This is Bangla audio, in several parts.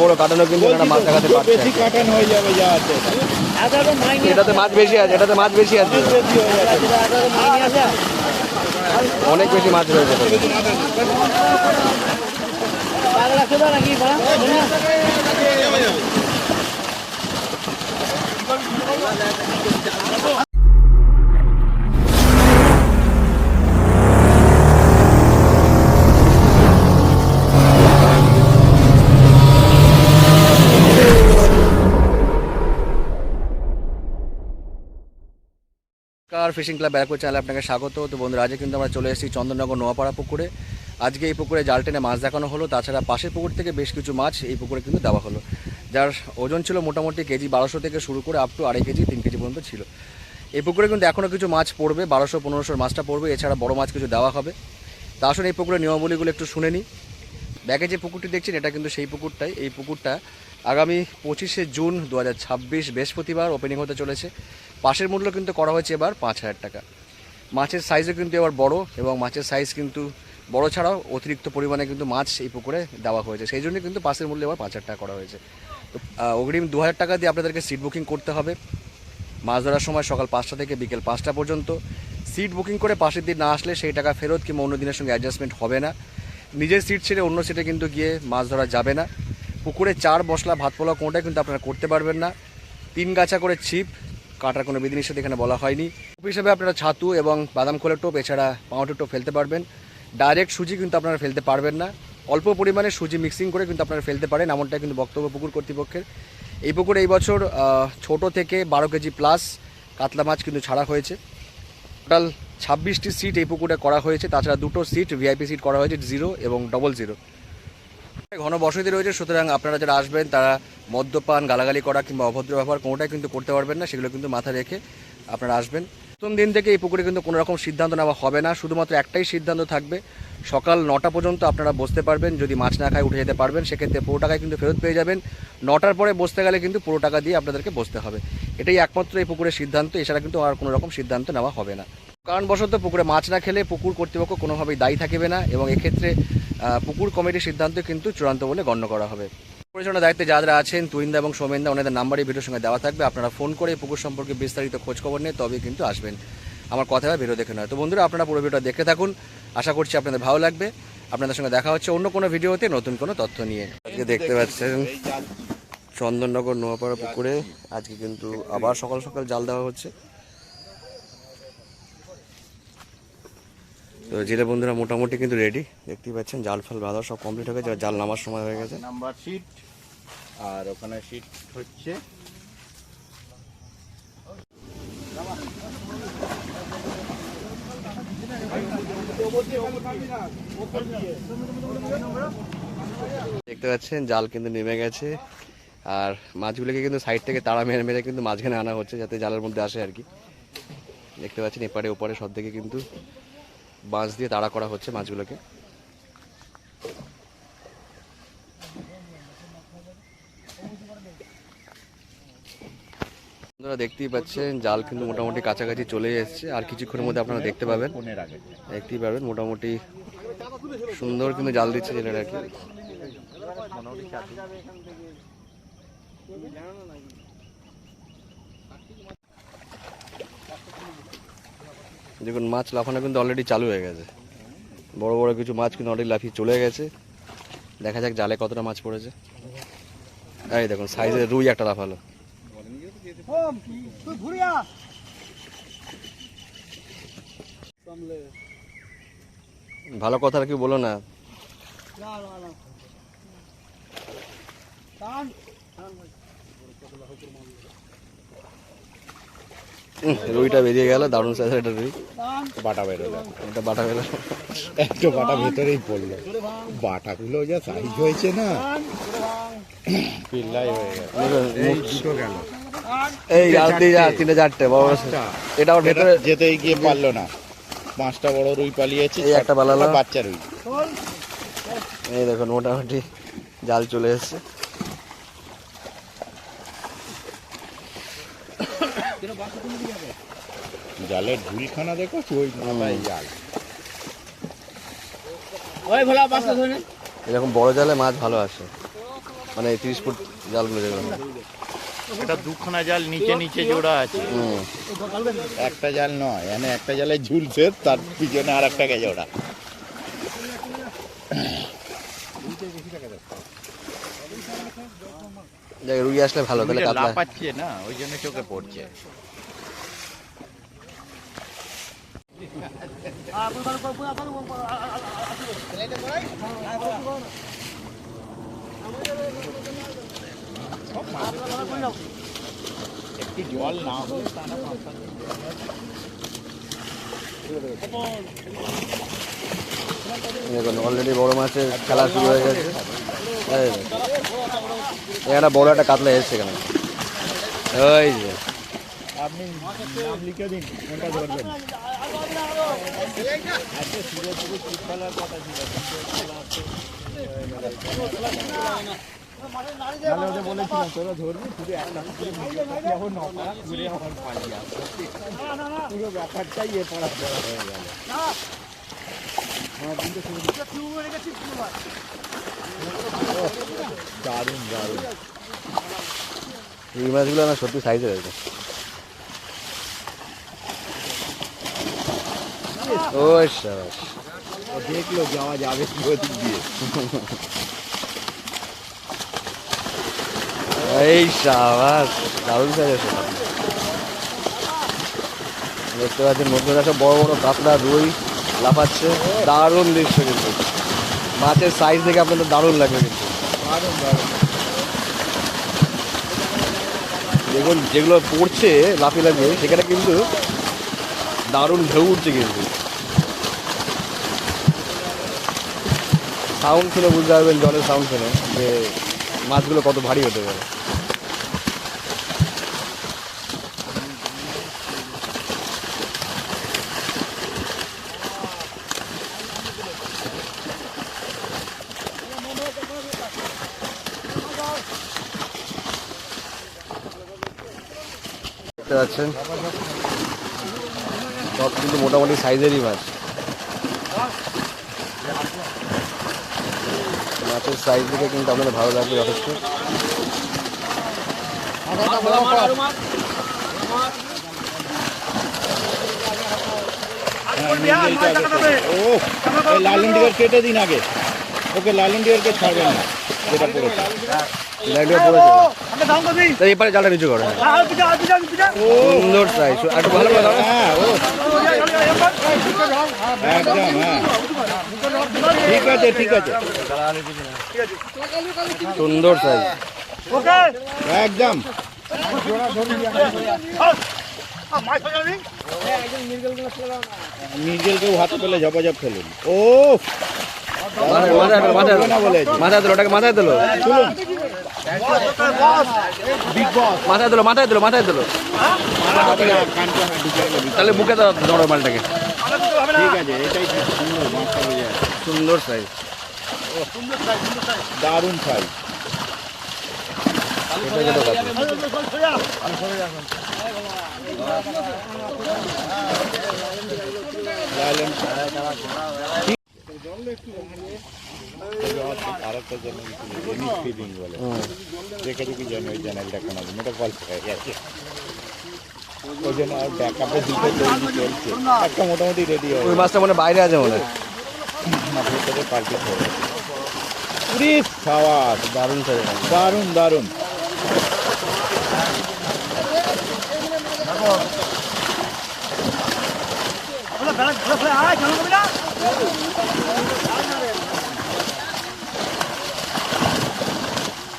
বড় কাটানো কিন্তু একটা মাছ দেখাতে পারছে। বেশি কাটানো হয়ে যাবে যা আছে। এটাতে মাছ বেশি আছে, এটাতে মাছ বেশি আছে, অনেক বেশি মাছ রয়েছে। ফিশিং ক্লাব ব্যারাকপুর চ্যানেলে আপনাকে স্বাগত। তো বন্ধুরা, আজকে কিন্তু আমরা চলে এসেছি চন্দননগর নোয়াপাড়া পুকুরে। আজকে এই পুকুরে জাল টেনে মাছ দেখানো হলো। তাছাড়া পাশের পুকুর থেকে বেশ কিছু মাছ এই পুকুরে কিন্তু দেওয়া হলো, যার ওজন ছিল মোটামুটি কেজি 1200 থেকে শুরু করে আপ টু 2.5 কেজি 3 কেজি পর্যন্ত ছিল। এই পুকুরে কিন্তু এখনও কিছু মাছ পড়বে, 1200-1500 মাছটা পড়বে, এছাড়া বড় মাছ কিছু দেওয়া হবে। তা আসলে এই পুকুরের নিয়মাবলীগুলো একটু শুনে নিই। ব্যাগে যে পুকুরটি দেখছেন এটা কিন্তু সেই পুকুরটাই। এই পুকুরটা আগামী 25শে জুন 2026 বৃহস্পতিবার ওপেনিং হতে চলেছে। পাশের মূল্য কিন্তু করা হয়েছে এবার 5000 টাকা। মাছের সাইজও কিন্তু এবার বড়, এবং মাছের সাইজ কিন্তু বড় ছাড়াও অতিরিক্ত পরিমাণে কিন্তু মাছ এই পুকুরে দেওয়া হয়েছে, সেই জন্য কিন্তু পাশের মূল্য এবার 5000 টাকা করা হয়েছে। তো অগ্রিম 2000 টাকা দিয়ে আপনাদেরকে সিট বুকিং করতে হবে। মাছ ধরার সময় সকাল 5টা থেকে বিকেল 5টা পর্যন্ত। সিট বুকিং করে পাশের দিন না আসলে সেই টাকা ফেরত কিংবা অন্য দিনের সঙ্গে অ্যাডজাস্টমেন্ট হবে না। নিজের সিট ছেড়ে অন্য সিটে কিন্তু গিয়ে মাছ ধরা যাবে না। পুকুরে চার মশলা ভাত পোলাও কোনোটাই কিন্তু আপনারা করতে পারবেন না। 3 গাছা করে ছিপ কাটার কোনো বিধিনিষেধ এখানে বলা হয়নি। টোপ হিসেবে আপনারা ছাতু এবং বাদাম খোলের টোপ, এছাড়া পাউরুটির টোপ ফেলতে পারবেন। ডাইরেক্ট সুজি কিন্তু আপনারা ফেলতে পারবেন না। অল্প পরিমাণে সুজি মিক্সিং করে কিন্তু আপনারা ফেলতে পারেন, এমনটা কিন্তু বক্তব্য পুকুর কর্তৃপক্ষের। এই পুকুরে এই বছর ছোট থেকে 12 কেজি প্লাস কাতলা মাছ কিন্তু ছাড়া হয়েছে। টোটাল 26টি সিট এই পুকুরে করা হয়েছে। তাছাড়া 2টো সিট ভিআইপি সিট করা হয়েছে, 0 এবং 00। ঘন বসতি রয়েছে, সুতরাং আপনারা যারা আসবেন তারা মদ্যপান, গালাগালি করা কিংবা অভদ্র ব্যবহার কোনোটাই কিন্তু করতে পারবেন না। সেগুলো কিন্তু মাথায় রেখে আপনারা আসবেন। প্রথম দিন থেকে এই পুকুরে কিন্তু কোনো রকম সিদ্ধান্ত নেওয়া হবে না। শুধুমাত্র একটাই সিদ্ধান্ত থাকবে, সকাল 9টা পর্যন্ত আপনারা বসতে পারবেন। যদি মাছ না খায় উঠে যেতে পারবেন, সেক্ষেত্রে পুরো টাকায় কিন্তু ফেরত পেয়ে যাবেন। 9টার পরে বসতে গেলে কিন্তু পুরো টাকা দিয়ে আপনাদেরকে বসতে হবে। এটাই একমাত্র এই পুকুরের সিদ্ধান্ত, এছাড়া কিন্তু আর কোনো রকম সিদ্ধান্ত নেওয়া হবে না। কারণবশত পুকুরে মাছ না খেলে পুকুর কর্তৃপক্ষ কোনোভাবেই দায়ী থাকবে না, এবং এক্ষেত্রে পুকুর কমিটির সিদ্ধান্ত কিন্তু চূড়ান্ত বলে গণ্য করা হবে। পরিচালনার দায়িত্বে যারা আছেন তুইন্দা এবং সোমেনদা, ওনাদের নাম্বারই ভিডিওর সঙ্গে দেওয়া থাকবে। আপনারা ফোন করে পুকুর সম্পর্কে বিস্তারিত খোঁজখবর নিয়ে তবেই কিন্তু আসবেন। আমার কথা ভিডিও দেখে নয়। তো বন্ধুরা, আপনারা পুরো ভিডিওটা দেখতে থাকুন, আশা করছি আপনাদের ভালো লাগবে। আপনাদের সঙ্গে দেখা হচ্ছে অন্য কোনো ভিডিওতে নতুন কোনো তথ্য নিয়ে। আজকে দেখতে পাচ্ছেন চন্দননগর নোয়াপাড়া পুকুরে আজকে কিন্তু আবার সকাল সকাল জাল দেওয়া হচ্ছে। তো জেলে বন্ধুরা মোটামুটি কিন্তু রেডি, দেখতেই পাচ্ছেন জাল ফাল বাঁধা সব কমপ্লিট হয়ে গেছে, জাল নামার সময় হয়ে গেছে। নাম্বার সিট আর ওখানে সিট হচ্ছে। দেখতে পাচ্ছেন জাল কিন্তু নেমে গেছে, আর মাছগুলোকে কিন্তু সাইড থেকে তাড়া মেরে মেরে কিন্তু মাঝখানে আনা হচ্ছে যাতে জালের মধ্যে আসে আর কি। দেখতে পাচ্ছেন এপারে ওপারে সব দিকে কিন্তু বাঁশ দিয়ে তাড়া করা হচ্ছে মাছগুলোকে। আপনারা দেখতেই পাচ্ছেন জাল কিন্তু মোটামুটি কাছাকাছি চলে এসেছে, আর কিছুক্ষণের মধ্যে আপনারা দেখতে পাবেন, দেখতেই পাবেন মোটামুটি সুন্দর কিন্তু জাল দিচ্ছে যেটা আর কি। দেখুন মাছ লাফানো কিন্তু অলরেডি চালু হয়ে গেছে, বড় বড় কিছু মাছ কিন্তু অলরেডি লাফিয়ে চলে গেছে। দেখা যাক জালে কতটা মাছ পড়েছে। এই দেখুন সাইজের রুই একটা লাফালো। ভালো কথা আর কি বলো না। রুইটা বেরিয়ে গেল, দারুণ সাইজের একটা রুই। বাটা বেরোলো, এটা বাটা বেরো, একটা বাটা ভেতরেই পড়লো। বাটাগুলো যা সাইজ হয়েছে না, পিল্লাই হয়ে গেল। দুটো গেল, এই তিনটে চারটে বড়, এটা ওর ভেতরে যেতে গিয়ে পারলো না। 5টা বড় রুই পালিয়েছে, এই একটা পালালো বাচ্চা রুই। এই দেখুন মোটামুটি জাল চলে এসছে। জালের ঝুলখানা দেখো, ওই জাল। এরকম বড় জালে মাছ ভালো আসে। মানে 30 ফুট জালগুলো যেগুলো। এটা দুখানা জাল নিচে নিচে জোড়া আছে। একটা জাল নয়, এখানে একটা জালে ঝুলছে, তার পিছনে আর একটা গেছে ওটা। যাই রুই আসলে ভালো, তাহলে কাতলা লাফাচ্ছে না, ওই জন্য চোখে পড়ছে। একটু জল না হলে টানা পাঁচটা দেখুন অলরেডি বড় মাছের খেলা শুরু হয়ে গেছে। এখানে বড় একটা কাতলা এসছে এখানে, ওই যে আপনি নাম লিখে দিন, কোনটা ধরবেন। বলেছিলাম তোরা ধরবি, শুধু একটা ঘুরে আমার পালিয়ে আসবে, পুরো ব্যাপারটাই এ পড়া হয়ে গেল। দারুণ দারুণ এই মাছগুলো না সত্যি সাইজের আছে। ওই সাবাস, ও দেখলো যাওয়া যাবে কি ওদিক দিয়ে। এই সাবাস, দারুণ সাইজ আছে। দেখতে পাচ্ছেন মধ্যে সব বড় বড় কাতলা রুই লাফাচ্ছে, দারুণ দৃশ্য কিন্তু। মাছের সাইজ দেখে আপনাদের দারুণ লাগবে কিন্তু। দারুণ দারুণ। দেখুন যেগুলো পড়ছে লাফিয়ে লাফিয়ে, সেখানে কিন্তু দারুণ ঢেউ উঠছে কিন্তু। সাউন্ড শুনে বুঝতে পারবেন, জলের সাউন্ড শুনে, যে মাছগুলো কত ভারী হতে পারে। দেখতে পাচ্ছেন সব কিন্তু মোটামুটি সাইজেরই মাছ। মাছের সাইজ দেখে কিন্তু আপনাদের ভালো লাগবে যথেষ্ট। ও লালন ডিগার কেটে দিন আগে, ওকে লালন ডিগারকে ছাড়বেন না, যেটা পড়েছে। এবারে জালটা নিচু করো, সুন্দর সাইজ, একটু ভালো করে দাও। হ্যাঁ ও একদম, হ্যাঁ ঠিক আছে ঠিক আছে, সুন্দর সাইজ একদম। নিজেলকেও হাতে পেলে ঝপাঝপ ফেলুন। ও মাথায় দিল, ওটাকে মাথায় দিল, মাথায় দিল, মাথায় দিল, মাথায় দিল, তাহলে বুকে দাও নরমালটাকে। ঠিক আছে, এটাই সুন্দর, মাছটা বোঝা যাচ্ছে। সুন্দর সাইজ, দারুণ সাইজ। আরেকটা চ্যানেল জেনিস ফিডিং বলে, দেখে দেখি জানি ওই চ্যানেলটা কোনো মেয়েটা গল্প হয়ে গেছে, ওই জন্য আর ব্যাকআপের দিকে তৈরি চলছে, একটা মোটামুটি রেডি ওই হয়ে মাছটা মানে বাইরে আছে মনে হয়। মাছের সাথে পাল্টি করে পুরিস খাওয়ার। দারুণ সাইজ, দারুণ দারুণ।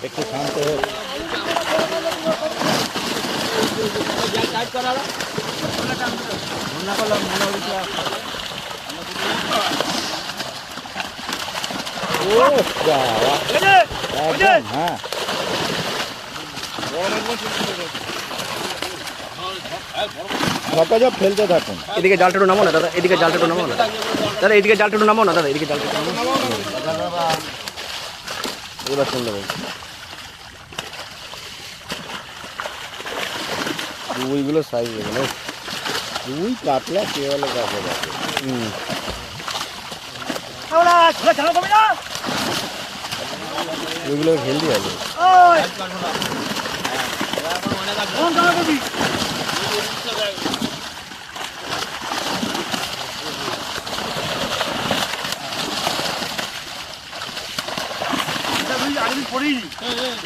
একটু শান্ত হোক। ও বাবা, একদম, হ্যাঁ ঝপাঝপ ফেলতে থাকুন। এদিকে জালটা একটু নামো না দাদা, এদিকে জালটা একটু নামো না দাদা, এদিকে জালটা একটু নামো না দাদা, এদিকে জালটা একটু নামো। এবার সুন্দর রুইগুলো সাইজ এগুলো, রুই কাতলা কেবল কাছে গেছে। ওইগুলো হেলদি আছে।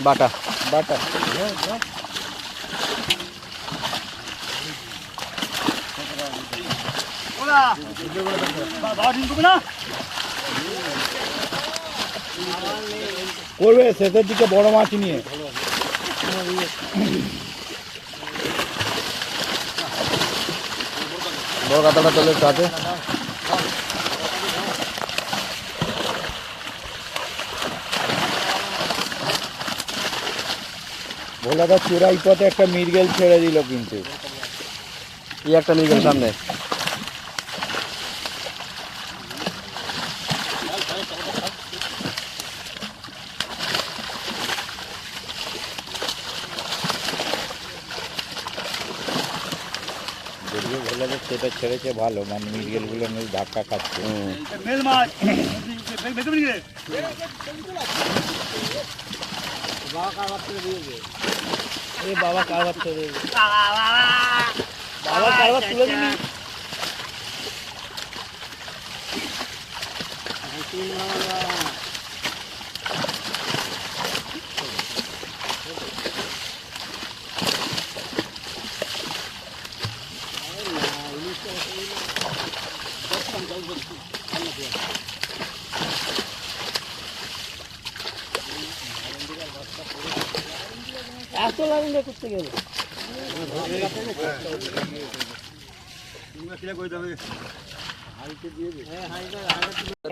বাটা বাটা করবে শেষের দিকে বড় মাছ নিয়ে। বড় কাতলাটা তোলে একটু হাতে। ভোলাটা চোরাই পথে একটা মৃগেল ছেড়ে দিল কিন্তু। এই একটা নিয়ে গেল সামনে। যদিও ভোলাটা সেটা ছেড়েছে ভালো, মানে মৃগেলগুলো নিয়ে ধাক্কা খাচ্ছে। বাবা কারবার তুলে দিলি। এত লাগলে করতে গেলে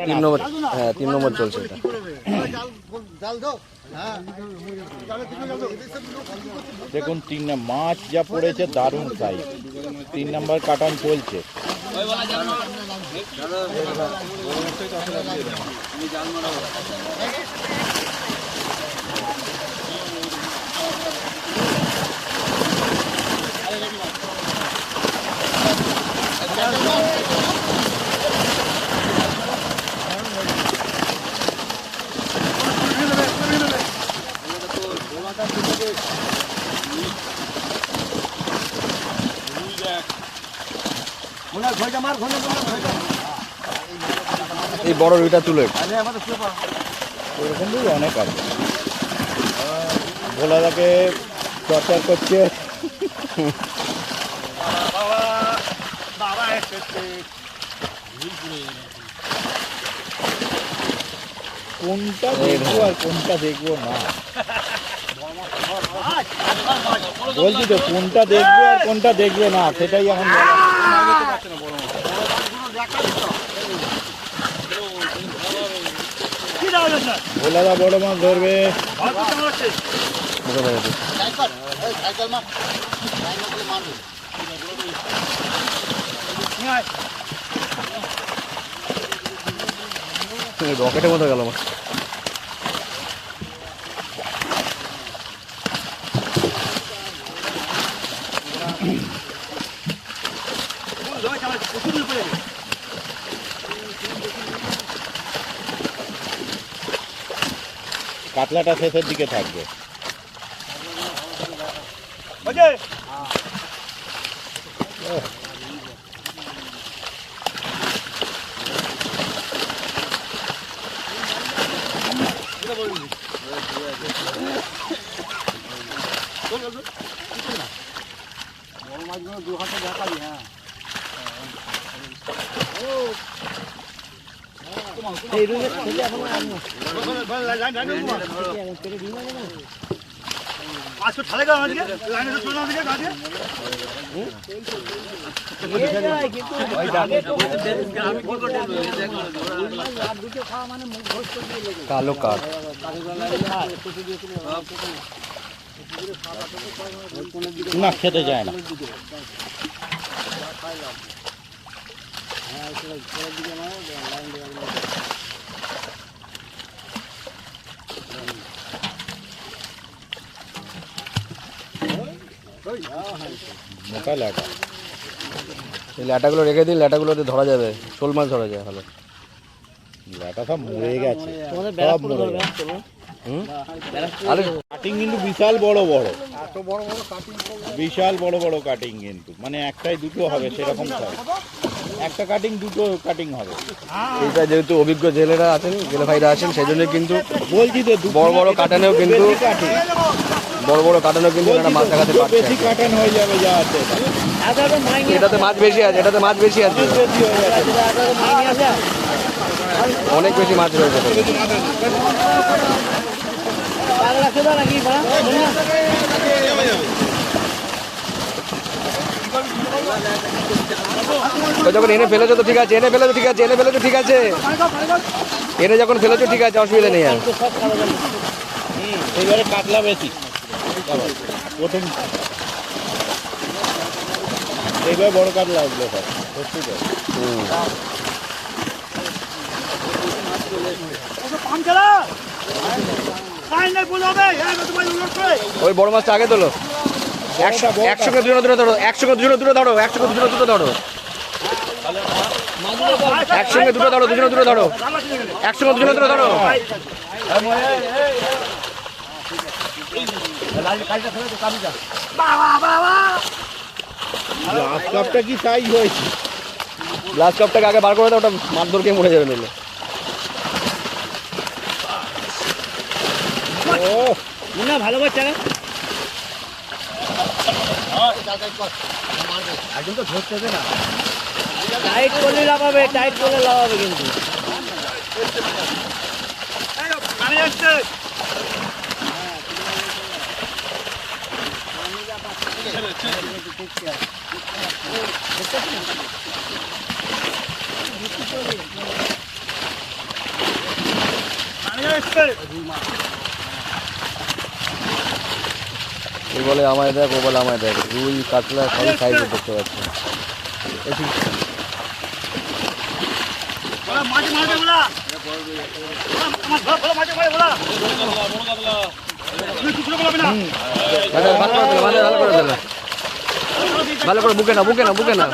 তিন নম্বর, হ্যাঁ 3 নম্বর চলছে এটা। দেখুন মাছ যা পড়েছে দারুণ সাইজ। 3 নম্বর কাটান চলছে। এই বড় রুইটা তুলে ওরকমই অনেক আছে। ভোলাদাকে টর্চার করছে। কোনটা দেখবো আর কোনটা দেখবো না, বলছি তো কোনটা দেখবো আর কোনটা দেখবে না সেটাই এখন ভোলাদা বড় মাছ ধরবে। রকেটের মতো গেল আমার। কাতলাটা শেষের দিকে থাকবে। কালো কাঠ না খেতে যায় না। মোটা ল্যাটা, এই ল্যাটাগুলো রেখে দিই, ল্যাটাগুলোতে ধরা যাবে, শোল মাছ ধরা যায় ভালো। ল্যাটা সব মরে গেছে, তোমাদের সব ব্যারাকপুর মরে ধরবে গেছে। আরে কাটিং কিন্তু বিশাল বড় বড়, বিশাল বড় বড় কাটিং কিন্তু, মানে একটাই দুটো হবে সেরকম সাইজ, একটা কাটিং দুটো কাটিং হবে। এইটা যেহেতু অভিজ্ঞ জেলেরা আছেন, জেলে ভাইরা আছেন, সেই জন্য কিন্তু বলছি তো বড় বড় কাটানেও কিন্তু বড় বড় কাটানেও কিন্তু এখানে মাছ দেখাতে পারছে। বেশি কাটান হয়ে যাবে যা আছে, এটাতে মাছ বেশি আছে, এটাতে মাছ বেশি আছে, বেশি হয়ে যাবে। অনেক বেশি মাছ রয়েছে। তো যখন এনে ফেলেছো তো ঠিক আছে, এনে ফেলেছো ঠিক আছে, এনে ফেলেছো ঠিক আছে, এনে যখন ফেলেছো ঠিক আছে, অসুবিধা নেই আর। এবারে কাতলা বেশি প্রথম, এবার বড় কাতলা আসবে সব, সত্যি তো। ওই বড় মাছটা আগে তোলো, একসঙ্গে দুজনে দূরে ধরো, একসঙ্গে দুজনে দূরে ধরো, একসঙ্গে দুজনে দূরে ধরো, একসঙ্গে দুটো ধরো, দুজনে দূরে ধরো, একসঙ্গে দুজনে দূরে ধরো। গ্লাস কাপটা কি সাইজ হয়েছে? গ্লাস কাপটাকে আগে বার করে দাও, ওটা মারধর খেয়ে মরে যাবে নইলে। ও না ভালো বাচ্চা না, একদম তো ধরতে হবে না, টাইট করলে লাগাবে, টাইট করলে লাগাবে কিন্তু। এই বলে আমায় দেখ, ও বলে আমায় দেখ, রুই কাতলা সবই সাইজ দেখতে পাচ্ছি। ভালো করে বুকে না, বুকে না, বুকে না,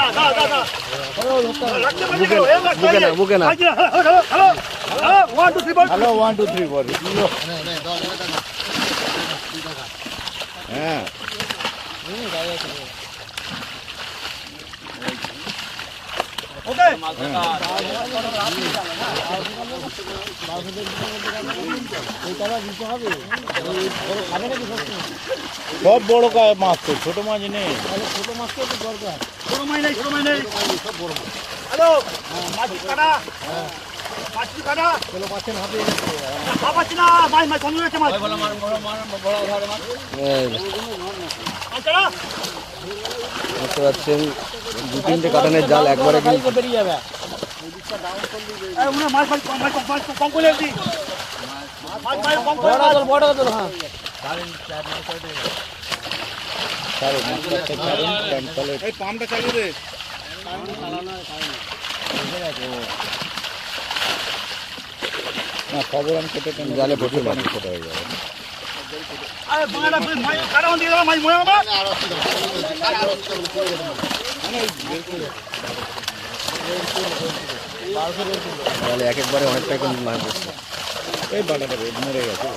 বুকে না, বুকে না। হ্যালো 1 2 3 4 হ্যাঁ সব বড় মাছ তো, ছোট মাছ নেই। ছোট মাছকে একটু দরকার, ছোট মাছ নেই, ছোট মাছ নেই, সব বড় মাছ। হ্যালো মাছ কাটা, মাছ কাটা, চলো পাচ্ছেন হাতে পাচ্ছি না, মাছ মাছ কমে গেছে, মাছ বড় মাছ, বড় মাছ, বড় ধরে মাছ, কাটা দেখতে পাচ্ছেন দু তিনটে কাটানের জাল একবারে কিন্তু বেরিয়ে যাবে। এই উনি মাছ মাছ মাছ মাছ কম করে দিই, মাছ মাছ কম করে দাও, বড় দাও। হ্যাঁ এই পাম্পটা চালিয়ে দে। না খবর আমি কেটে জালে প্রচুর মাছ। ছোট হয়ে যাবে। আরে বাংলাটা মাছ কাটা দিয়ে দাও, মাছ মরে যাবে। জালে এক একবারে অনেকটাই কিন্তু মাছ ধরছে। এই বাটাটা মরে গেছে,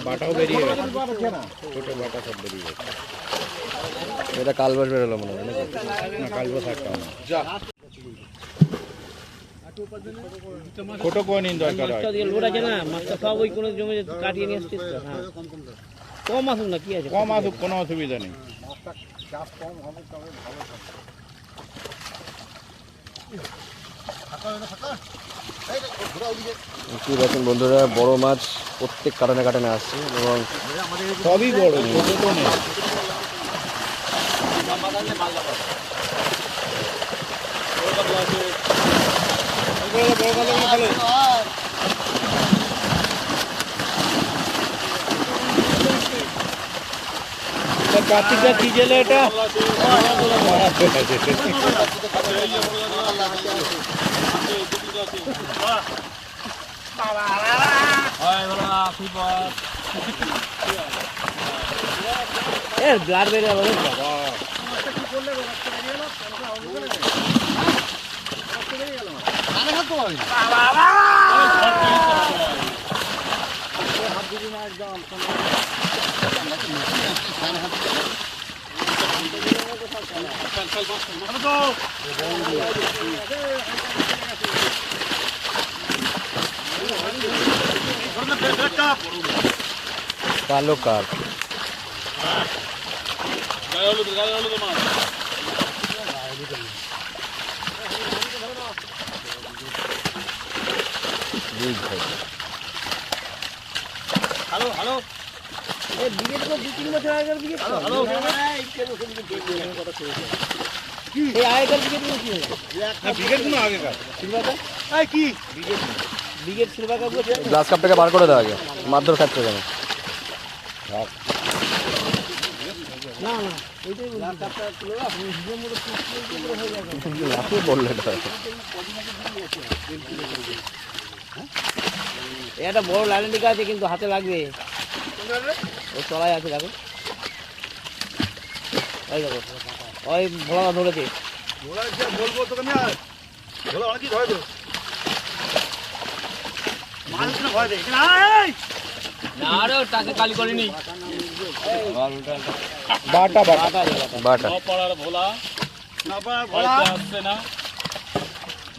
বাটাও বেরিয়ে গেছে, ছোট বাটা সব বেরিয়ে গেছে। এটা কালবাস বেরোলো মনে হয় নাকি? না কালবো থাকতাম না, ছোট কোন দরকার হয়। লোড আছে না, মাছটা সব ওই কোনো জমি কাটিয়ে নিয়ে আসছিস তো। হ্যাঁ কম আসুক না, কি আছে, কম আসুক, কোনো অসুবিধা নেই। কি দেখেন বন্ধুরা, বড় মাছ প্রত্যেক কাটানে কাটানে আসছে এবং সবই বড়, ছোট তো নেই। কার্তিকটা কি জেলে এটা? ব্লাড বেরিয়ে যাবে। কালো কার্প হ্যালো হ্যালো এই বিকেট তো 2-3 বছর আগের বিকেট তো হ্যালো এই আগেকার বিকেট কি হয়েছে বিকেট গুলো আগেকার সিলভারটা এই কি বিকেট সিলভারটা বলছে গ্লাস কাপটাকে বার করে দেওয়া আগে মারধর খাচ্ছে কেন না না এইটাই বলছি কাপটা তুলে আপনি হিজের মতো পুরো হয়ে যাবে আপনি বললেন এটা বড় লাইনটিকা আছে কিন্তু হাতে লাগবে ওই তলায় আছে দেখো ওই দেখো ওই ভোলা ধরেছে বলবো তোকে আমি আর বলো অনেক ভয় তো মানুষ না ভয় দেখে না না আরে টাকে কালি করেনি বাটা বাটা বাটা পাড়ার ভোলা না ভোলা আসছে না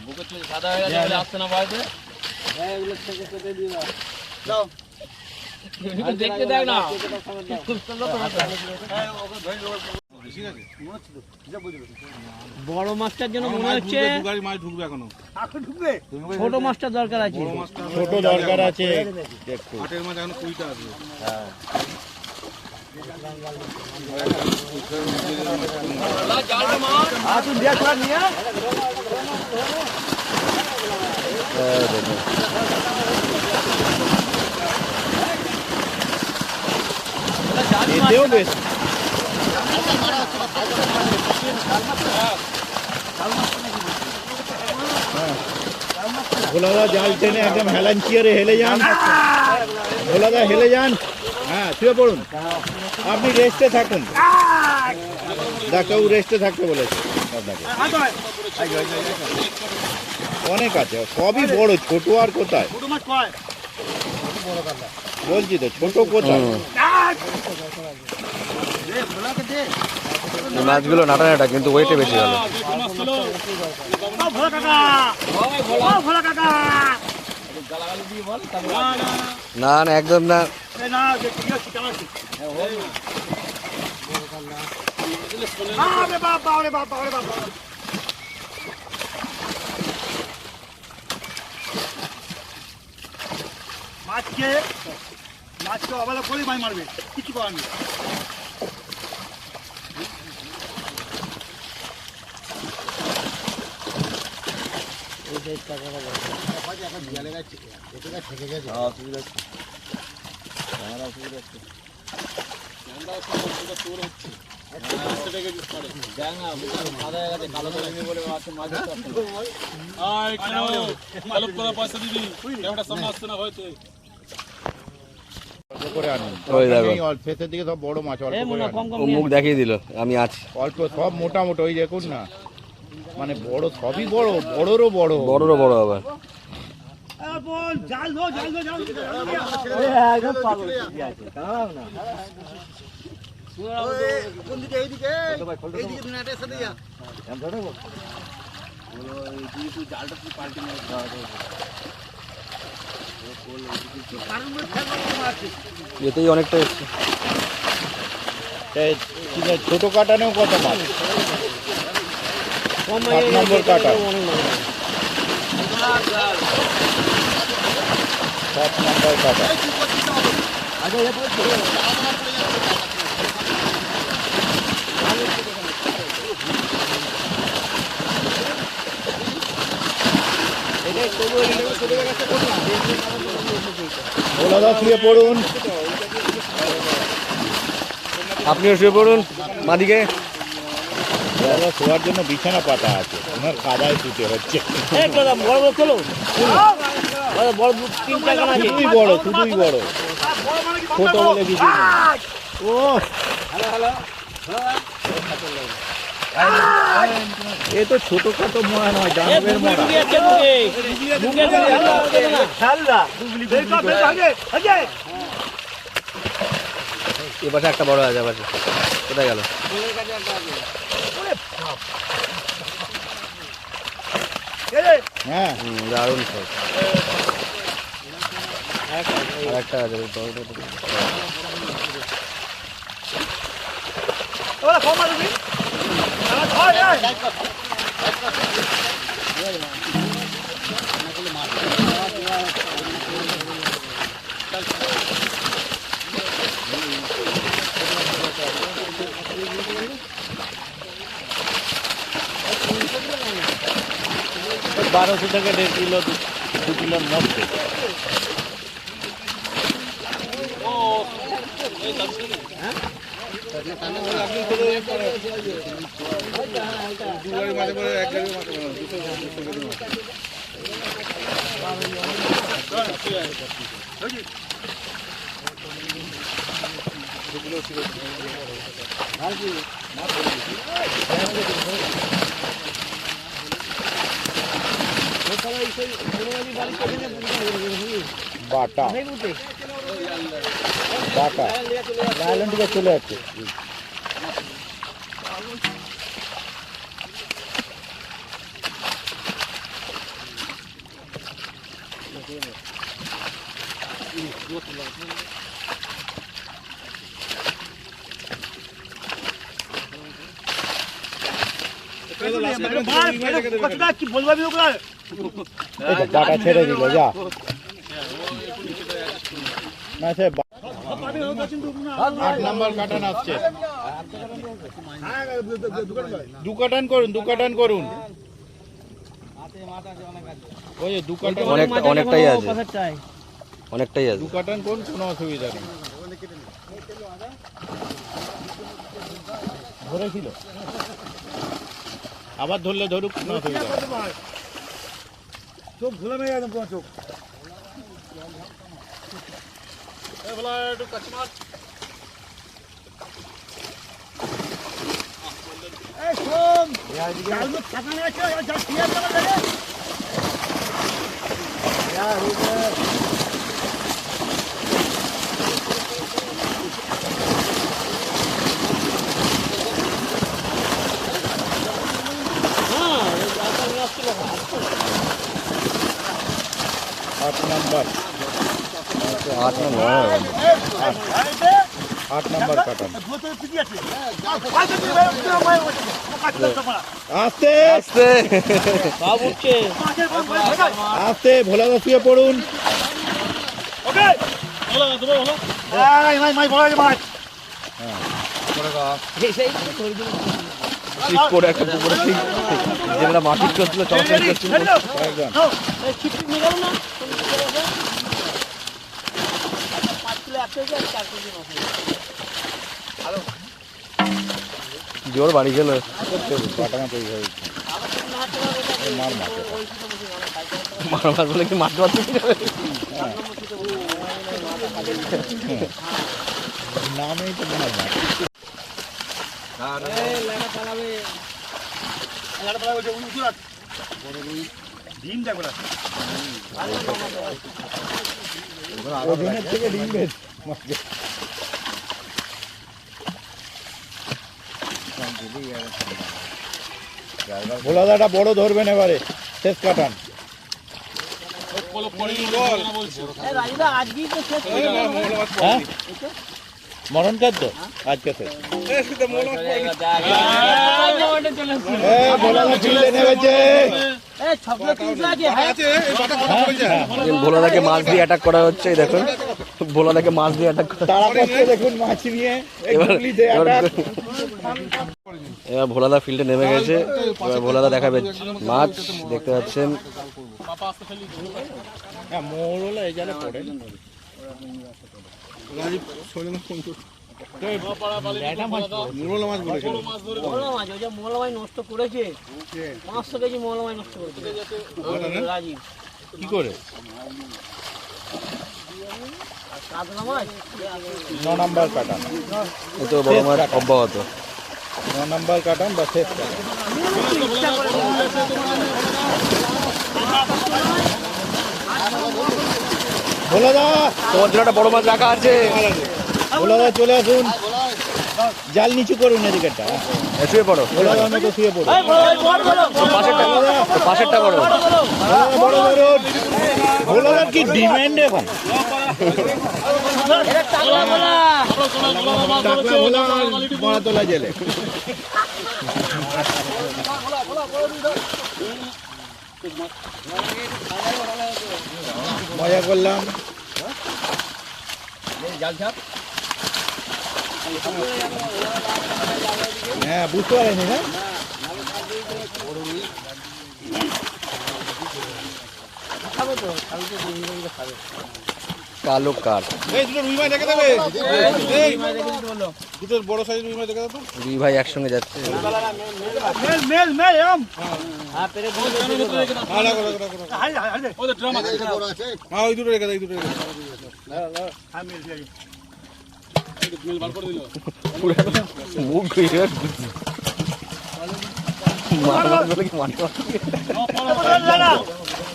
বুকে চলে সাদা হয়ে গেছে বলে আসছে না বাড়িতে হ্যাঁ এগুলো থেকে কেটে দিয়ে দাও দেখতে দেখ না বড় মাছটার জন্য মনে হচ্ছে মাছ ঢুকবে এখনো এখন ঢুকবে ছোট মাছটা দরকার আছে ছোট দরকার আছে একটু হাটের মাছ এখন 20টা আসবে এতেও বেশ ভোলাদা জাল টেনে একদম হেলান চিয়ারে হেলে যান ভোলাদা হেলে যান হ্যাঁ শুয়ে পড়ুন আপনি রেস্টে থাকুন ডাক্তারবাবু রেস্টে থাকতে বলেছে আপনাকে অনেক আছে সবই বড় ছোট আর কোথায় ছোট মাছ কয় বলছি তো ছোট কোথায় এই মাছগুলো নাটা নাটা কিন্তু ওয়েটে বেশি হলো ভোলা কাকা ভোলা কাকা না না একদম না না ঠিক আছে কেমন আছিস আরে বাবা আরে বাবা আরে বাবা মাছকে অবহেলা করে মাছ মারবে কিছু করার নেই করে আনুন ওই দেখো। শেষের দিকে সব বড় মাছ অল্প এই করে মনে আনুন। কম কম ও মুখ দেখিয়ে দিল আমি আছি অল্প সব মোটা মোটা ওই দেখুন না মানে বড় সবই বড় বড়রও বড় বড়রও বড় আবার জাল ধো একদম পাগল কোন দিকে এইদিকে এইদিকে নেটের সাথে যা এতেই অনেকটা এসছে ছোট কাটানেও কত মাছ কম 7 নম্বর কাটা 7 নম্বর কাটা ভোলাদা শুয়ে পড়ুন আপনিও শুয়ে পড়ুন মাদিকে ভোলাদা শোয়ার জন্য বিছানা পাতা আছে ওনার কাদায় শুতে হচ্ছে বড় বড় চলো বড় 3-4 গান আছে শুধুই বড় ছোট বলে কিছু নেই। ও এ তো ছোটখাটো মরা নয়, এ দানবের বুকে মরা। ঢুকে যাচ্ছে বুকে। বুকে ঢুকে যাচ্ছে না। খেলনা বেরকা বেরকা আগে আগে এ পাশে একটা বড় আছে, পাশে কোথায় গেল? এই রে হ্যাঁ, দারুণ সাইজ। আর একটা আছে ওই বড়টা তো। ওরা কম মারবি হয় এই বারোশো থেকে 1.5 কিলো 2 কিলোর মধ্যে। বাটা বাটা লাইলন থেকে চলে যাচ্ছে। কতটা কি বলবি ওকে এই তো বাটা ছেড়ে দিল, যা না সে 8 নাম্বার কাটান আসছে। দু কাটান করুন, দু কাটান করুন। ওই যে দু কাটান, অনেকটাই আছে, অনেকটাই আছে। দু কাটান করুন, কোনো অসুবিধা নেই। ধরেছিল, আবার ধরলে ধরুক, কোনো অসুবিধা নেই। চোখ ভুলে মেয়ে একদম পুরো চোখ এই শোন কালকে থাকা না আছে যা টিয়ার লাগা লাগে আট নাম্বার, 8 না 9 8 নাম্বার কাটান। ধুতে পিটি আছে ফাইতে দিবে মাই ওটা কাটতে পারা আস্তে আস্তে। বাবু উঠছে। আস্তে, ভোলা দা শুয়ে পড়ুন। ওকে হলো তুমি হলো মাই মাই বড় মাছ ঠিক করে একটা পুকুরে ঠিক যেটা মাটি করছিল, চলচল করছিল। একদম এই ছিপটি নিয়ে গেল না? 5 কিলো 1 কেজি আর 4 কেজি মাছ। জোর বাড়ি গেল। কাটানা তৈরি হয়েছে। মার মাছে মার মার বলে কি মাছ মারতে নামেই তো মনে হয় মাছ। লেনা পালাবে। লাগা পালা ওই উঠুরাত বড় রুই ডিম দেখো না ওজনের থেকে ডিম বেশ মাছ। ভোলাদাটা বড় ধরবেন এবারে, শেষ কাটান। এই রাজুদা আজকেই তো শেষ করে দিল। হ্যাঁ, মরণ কাদ্য আজকে শেষ। ভোলাদা ফিল্ডে নেমেছে। এই ছকলে তুলতে আছে হ্যাঁ। ভোলাদাকে মাছ দিয়ে অ্যাটাক করা হচ্ছে, এই দেখুন ভোলাদাকে মাছ দিয়ে অ্যাটাক করা। তারা করছে দেখুন মাছ নিয়ে। এবার ভোলাদা ফিল্ডে নেমে গেছে। এবার ভোলাদা দেখাবে মাছ, দেখতে পাচ্ছেন। হ্যাঁ, মোড় হলো এই জালে পড়ে। মোলা মাছ ওই যে মোলা মাছ নষ্ট করেছে। 500 কেজি মোলা মাছ নষ্ট করেছে রাজীব। কি করে? কাতলা মাছ 9 নাম্বার কাটান। এই তো বড় মাছ অব্যাহত। 9 নাম্বার কাটান বা শেষ কাটান। ভোলা দা, তোমার জন্য একটা বড় মাছ রাখা আছে। ভোলা দা চলে আসুন, জাল নিচু করুন এদিকেটা। শুয়ে পড়ো, ভোলা দার মতো শুয়ে পড়ুন। পাশেরটা বড়। ভোলা দা বড় ধরুন। ভোলা দার কি ডিমান্ড এখন? টাকলা ভোলা বড়াতলা জেলে। মজা করলাম। হ্যাঁ, বুঝতে পারেনি না? কালো কার। এই দুটো রুই মাছ রেখে দেবে। এই দুটো বড় সাইজের রুই মাছ রেখে দাও তো। দুই ভাই একসঙ্গে যাচ্ছে। মেল এরম হ্যাঁ, রাখো, রাখো, রাখো, রাখো। হাই হাই হ্যাঁ, ওই দুটো রেখে দাও, এই দুটো রেখে দাও। মুখ ঘুরিয়ে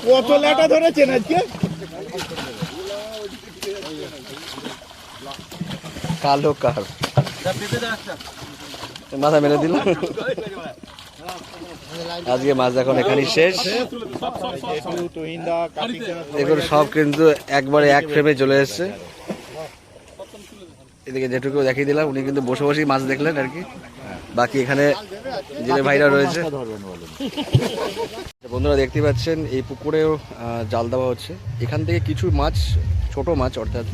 কত লেটা ধরেছেন আজকে? কালো কার। মাথা মেলে দিল। আজকে মাছ এখন এখানেই শেষ। এগুলো সব কিন্তু একবারে এক ফ্রেমে চলে এসছে। এদিকে যেটুকু দেখিয়ে দিলাম, উনি কিন্তু বসে বসেই মাছ দেখলেন আর কি। বাকি এখানে জেলে ভাইরা রয়েছে। বন্ধুরা দেখতে পাচ্ছেন এই পুকুরেও জাল দেওয়া হচ্ছে। এখান থেকে কিছু মাছ, ছোট মাছ অর্থাৎ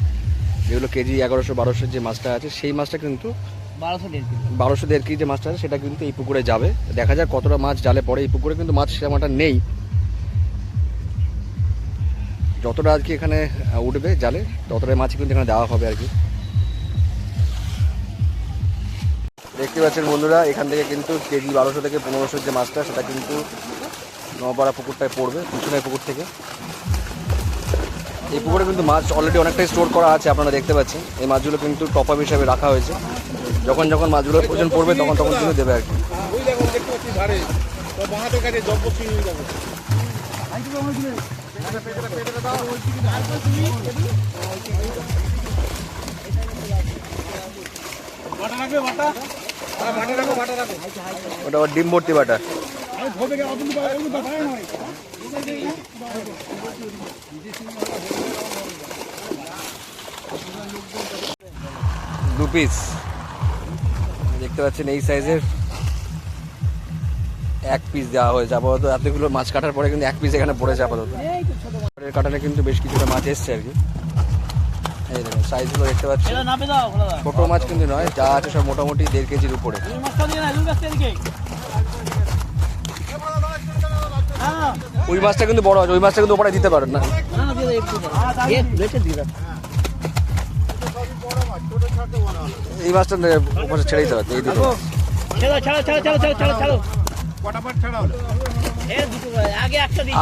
যেগুলো কেজি 1100-1200 যে মাছটা আছে, সেই মাছটা কিন্তু 1200-1.5 কেজি যে মাছটা আছে সেটা কিন্তু এই পুকুরে যাবে। দেখা যাক কতটা মাছ জালে পড়ে। এই পুকুরে কিন্তু মাছ সেরকমটা নেই। যতটা আর কি এখানে উঠবে জালে, ততটা মাছ কিন্তু এখানে দেওয়া হবে আর কি। দেখতে পাচ্ছেন বন্ধুরা, এখান থেকে কিন্তু কেজি 1200 থেকে 1500 যে মাছটা, সেটা কিন্তু নপাড়া পুকুরটায় পড়বে, পিছনের পুকুর থেকে। এই পুকুরে কিন্তু মাছ অলরেডি অনেকটাই স্টোর করা আছে, আপনারা দেখতে পাচ্ছেন। এই মাছগুলো কিন্তু টপ আপ হিসাবে রাখা হয়েছে। যখন যখন মাছগুলোর প্রয়োজন পড়বে তখন তখন কিন্তু দেবে আর কি। ওই দেখো, দেখতে পাচ্ছি ধারে তো বাঁহাতের কাছে জব্বসি দেখো। বাটা রাখবে, বাটা। হ্যাঁ, বাটা রাখো, বাটা রাখো। ওটা আবার ডিম ভর্তি বাটা। দু পিস দেখতে পাচ্ছেন এই সাইজের 1 পিস দেওয়া হয়েছে আপাতত। এতগুলো মাছ কাটার পরে কিন্তু 1 পিস এখানে পড়েছে আপাতত। কাটালে কিন্তু বেশ কিছুটা মাছ এসছে আর কি। এই দেখুন সাইজগুলো দেখতে পাচ্ছেন, ছোট মাছ কিন্তু নয়, যা আছে সব মোটামুটি 1.5 কেজির উপরে। ওই মাছটা কিন্তু বড় আছে, ওই মাছটা কিন্তু ওপরে দিতে পারেন না। এই মাছটা ওপরে ছেড়ে দিতে পারছে। এই দুটো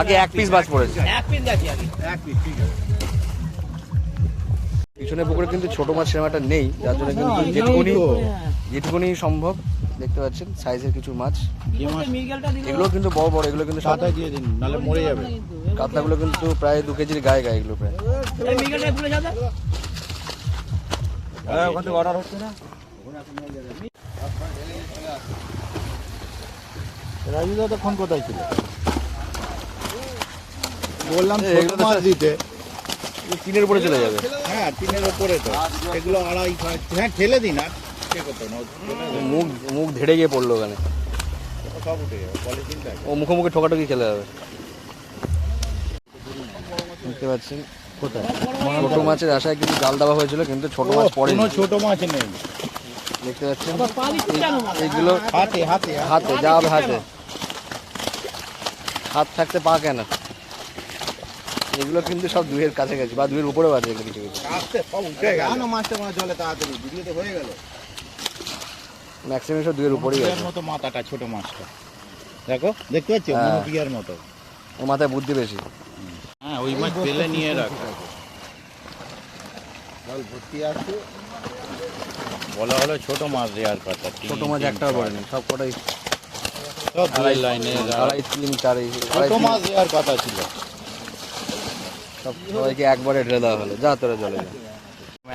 আগে 1 পিস মাছ পড়েছে। পিছনে পুকুরে কিন্তু ছোট মাছ সেরকমটা নেই, যার জন্য কিন্তু যেটুকুনি সম্ভব দেখতে পাচ্ছেন সাইজের কিছু মাছ। এগুলো কিন্তু বড় বড়, এগুলো কিন্তু সাদা দিয়ে দিন, নাহলে মরে যাবে। কাতলাগুলো কিন্তু প্রায় 2 কেজির গায়ে গায়ে এগুলো প্রায়। অর্ডার হচ্ছে না। রাজু দাদা ফোন কোথায় ছিল? বললাম ছোট মাছ দিতে। টিনের উপরে চলে যাবে। হ্যাঁ, টিনের উপরে তো এগুলো 2.5। হ্যাঁ, ঠেলে দিন। আর কে করতো না, মুখ ধেড়ে গিয়ে পড়লো ওখানে। সব উঠে যাবে, পলিথিনটা। ও মুখোমুখি ঠোকাঠুকি খেলে যাবে। দেখতে পাচ্ছেন কোথায় ছোট মাছের আশায় কিন্তু জাল দেওয়া হয়েছিল, কিন্তু ছোট মাছ পড়ে। কোনো ছোট মাছ নেই। দেখতে পাচ্ছেন এইগুলো হাতে হাতে হাতে যা হবে হাতে, হাত থাকতে পা কেন। এগুলো কিন্তু সব 2 এর কাছাকাছি বা 2 এর উপরেও আছে এগুলো কিছু কিছু। আস্তে সব উঠে গেল। না, মাছটা মানে জলে তাড়াতাড়ি ভিডিওতে হয়ে গেল। ম্যাক্সিমাম সব 2 এর উপরেই আছে। মতো মাথাটা, ছোট মাছটা দেখো, দেখতে পাচ্ছ মনোপিয়ার মতো। ও মাথায় বুদ্ধি বেশি। হ্যাঁ, ওই মাছ পেলে নিয়ে রাখ। জল ভর্তি আছে। বলা হলো ছোট মাছ দেওয়ার কথা। ছোট মাছ একটাও পড়েনি, সব কটাই সব দুই লাইনে আড়াই তিন চার ছোট মাছ দেওয়ার কথা ছিল। সব সবাইকে একবারে ঢেলে দেওয়া হলো, যা তোরা জলে যা।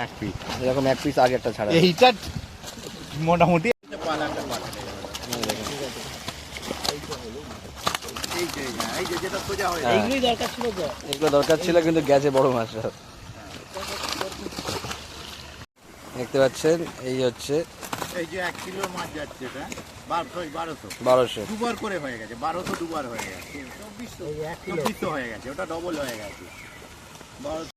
এক পিস এরকম এক পিস আগে একটা ছাড়া। এইটা মোটামুটি হ্যাঁ, এইগুলোই দরকার ছিল তো। এগুলো দরকার ছিল কিন্তু গেছে বড় মাছটা। দেখতে পাচ্ছেন এই হচ্ছে এই যে 1 কিলো মাছ যাচ্ছে, এটা 1200 1200। দুবার করে হয়ে গেছে, 1200 দুবার হয়ে গেছে, 2400 হয়ে গেছে, ওটা ডবল হয়ে গেছে।